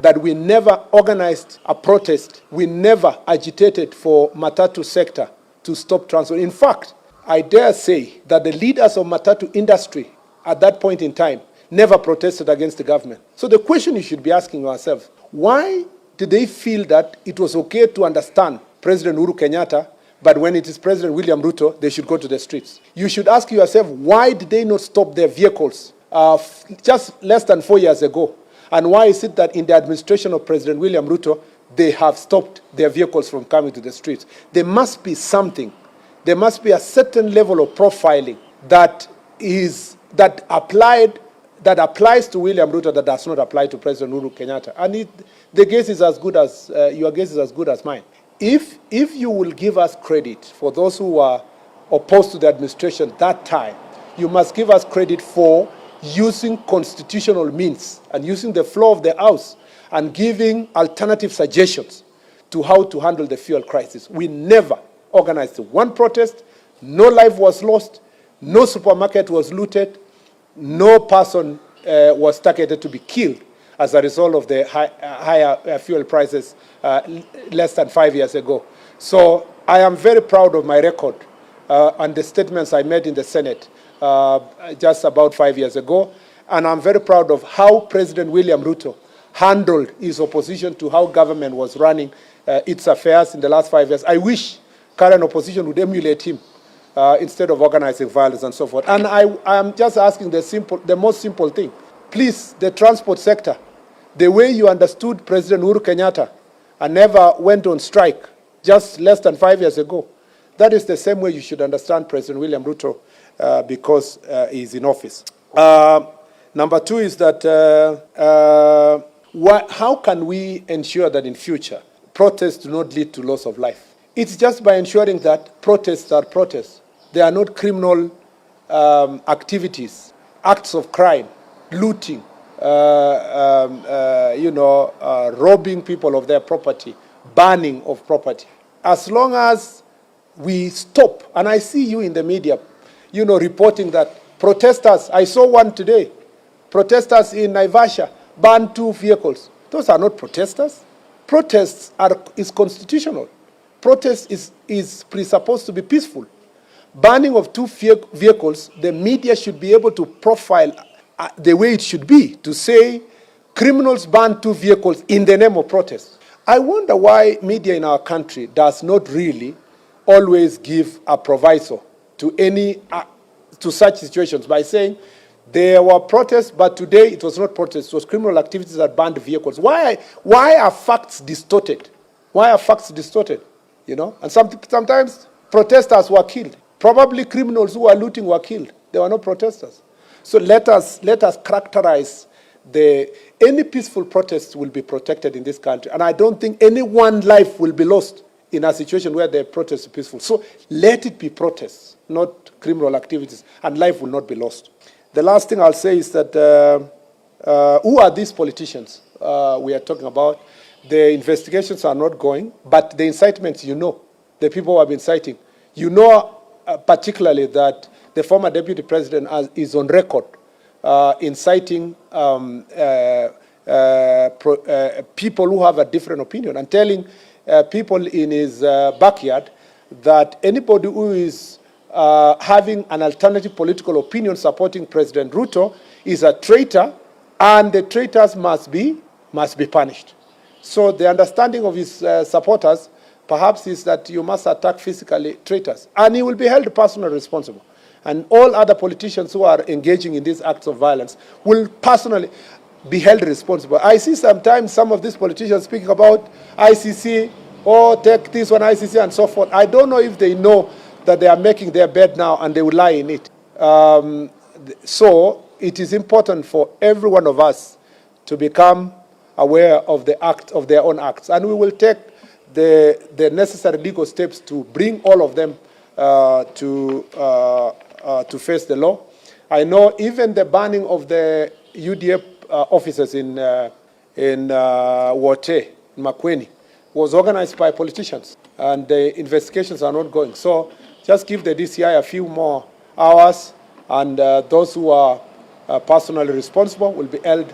that we never organized a protest. We never agitated for Matatu sector to stop transport. In fact, I dare say that the leaders of Matatu industry at that point in time never protested against the government. So the question you should be asking yourself, why did they feel that it was okay to understand President Uhuru Kenyatta, but when it is President William Ruto, they should go to the streets? You should ask yourself, why did they not stop their vehicles just less than 4 years ago? And why is it that in the administration of President William Ruto, they have stopped their vehicles from coming to the streets? There must be something. There must be a certain level of profiling that applies to William Ruto that does not apply to President Uhuru Kenyatta. And the guess is as good as your guess is as good as mine. If you will give us credit for those who were opposed to the administration that time, you must give us credit for using constitutional means and using the floor of the House and giving alternative suggestions to how to handle the fuel crisis. We never organized one protest, no life was lost, no supermarket was looted, no person was targeted to be killed as a result of the higher fuel prices less than 5 years ago. So I am very proud of my record and the statements I made in the Senate just about 5 years ago. And I'm very proud of how President William Ruto handled his opposition to how government was running its affairs in the last 5 years. I wish current opposition would emulate him instead of organizing violence and so forth. And I am just asking the most simple thing. Please, the transport sector, the way you understood President Uhuru Kenyatta and never went on strike just less than 5 years ago, that is the same way you should understand President William Ruto because he's in office. Number two is that how can we ensure that in future protests do not lead to loss of life? It's just by ensuring that protests are protests. They are not criminal activities, acts of crime, looting, robbing people of their property, burning of property. As long as we stop, and I see you in the media, reporting that protesters, I saw one today, protesters in Naivasha banned 2 vehicles. Those are not protesters. Protests is constitutional. Protest is presupposed to be peaceful. Banning of 2 vehicles, the media should be able to profile the way it should be, to say criminals ban 2 vehicles in the name of protest. I wonder why media in our country does not really always give a proviso to such situations by saying there were protests, but today it was not protests, it was criminal activities that banned vehicles. Why are facts distorted? Why are facts distorted? And sometimes protesters were killed. Probably criminals who were looting were killed. They were not protesters. So let us characterize any peaceful protest will be protected in this country. And I don't think any one life will be lost in a situation where the protest is peaceful. So let it be protests, not criminal activities, and life will not be lost. The last thing I'll say is that who are these politicians we are talking about? The investigations are not going, but the incitements, the people who have been inciting, particularly that the former deputy president is on record inciting people who have a different opinion and telling people in his backyard that anybody who is having an alternative political opinion supporting President Ruto is a traitor, and the traitors must be punished. So the understanding of his supporters perhaps is that you must attack physically traitors, and he will be held personally responsible. And all other politicians who are engaging in these acts of violence will personally be held responsible. I see sometimes some of these politicians speaking about ICC, take this one, ICC, and so forth. I don't know if they know that they are making their bed now and they will lie in it. So it is important for every one of us to become aware of their own acts. And we will take the necessary legal steps to bring all of them to face the law. I know even the banning of the UDF officers in Wote, in Makweni, was organized by politicians, and the investigations are not going. So just give the DCI a few more hours, and those who are personally responsible will be held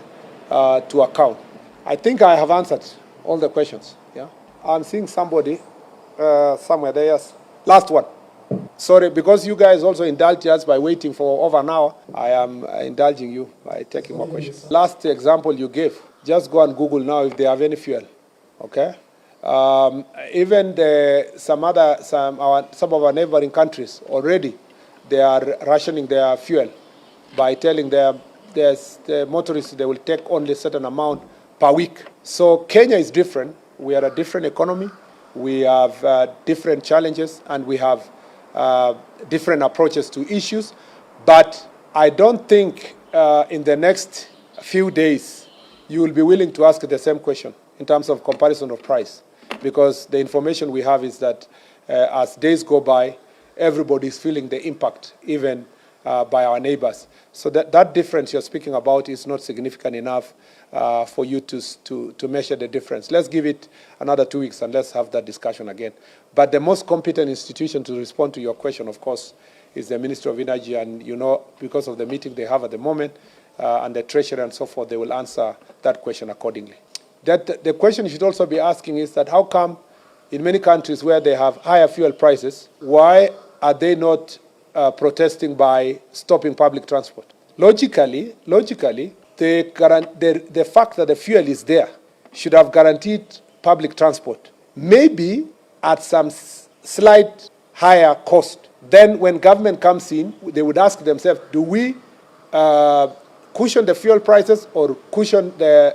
to account. I think I have answered all the questions. Yeah, I'm seeing somebody somewhere there. Yes, last one. Sorry, because you guys also indulged us by waiting for over an hour. I am indulging you by taking more questions. Last example you gave. Just go and Google now if they have any fuel. Okay. Even some of our neighboring countries already, they are rationing their fuel by telling the motorists they will take only a certain amount per week. So Kenya is different. We are a different economy. We have different challenges, and we have different approaches to issues. But I don't think in the next few days you will be willing to ask the same question in terms of comparison of price, because the information we have is that as days go by, everybody is feeling the impact, even by our neighbors. So that difference you're speaking about is not significant enough for you to measure the difference. Let's give it another 2 weeks and let's have that discussion again. But the most competent institution to respond to your question, of course, is the Ministry of Energy, and because of the meeting they have at the moment and the Treasury and so forth, they will answer that question accordingly. The question you should also be asking is that how come in many countries where they have higher fuel prices, why are they not protesting by stopping public transport? Logically, the fact that the fuel is there should have guaranteed public transport, maybe at some slight higher cost. Then when government comes in, they would ask themselves, do we cushion the fuel prices or cushion the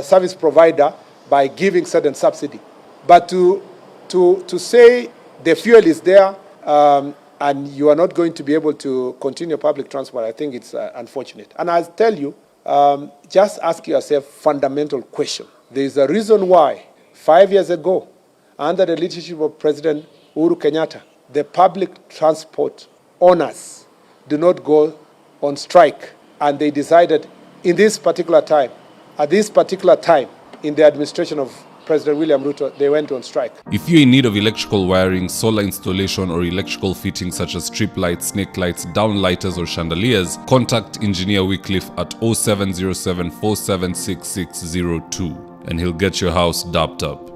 service provider by giving certain subsidy? But to say the fuel is there and you are not going to be able to continue public transport, I think it's unfortunate. And I'll tell you, just ask yourself fundamental question. There is a reason why 5 years ago, under the leadership of President Uhuru Kenyatta, the public transport owners do not go on strike, and they decided at this particular time, in the administration of President William Ruto, they went on strike. If you're in need of electrical wiring, solar installation, or electrical fittings such as strip lights, snake lights, downlighters, or chandeliers, contact Engineer Wycliffe at 0707 476602 and he'll get your house dapped up.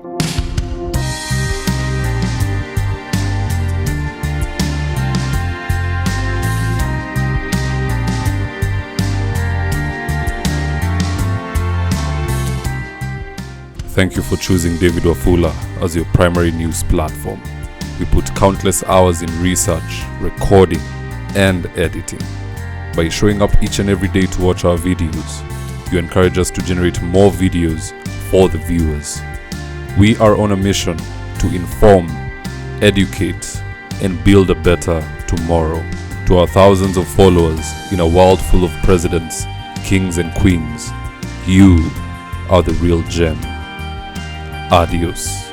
Thank you for choosing David Wafula as your primary news platform. We put countless hours in research, recording, and editing. By showing up each and every day to watch our videos, you encourage us to generate more videos for the viewers. We are on a mission to inform, educate, and build a better tomorrow. To our thousands of followers in a world full of presidents, kings, and queens, you are the real gem. Adios.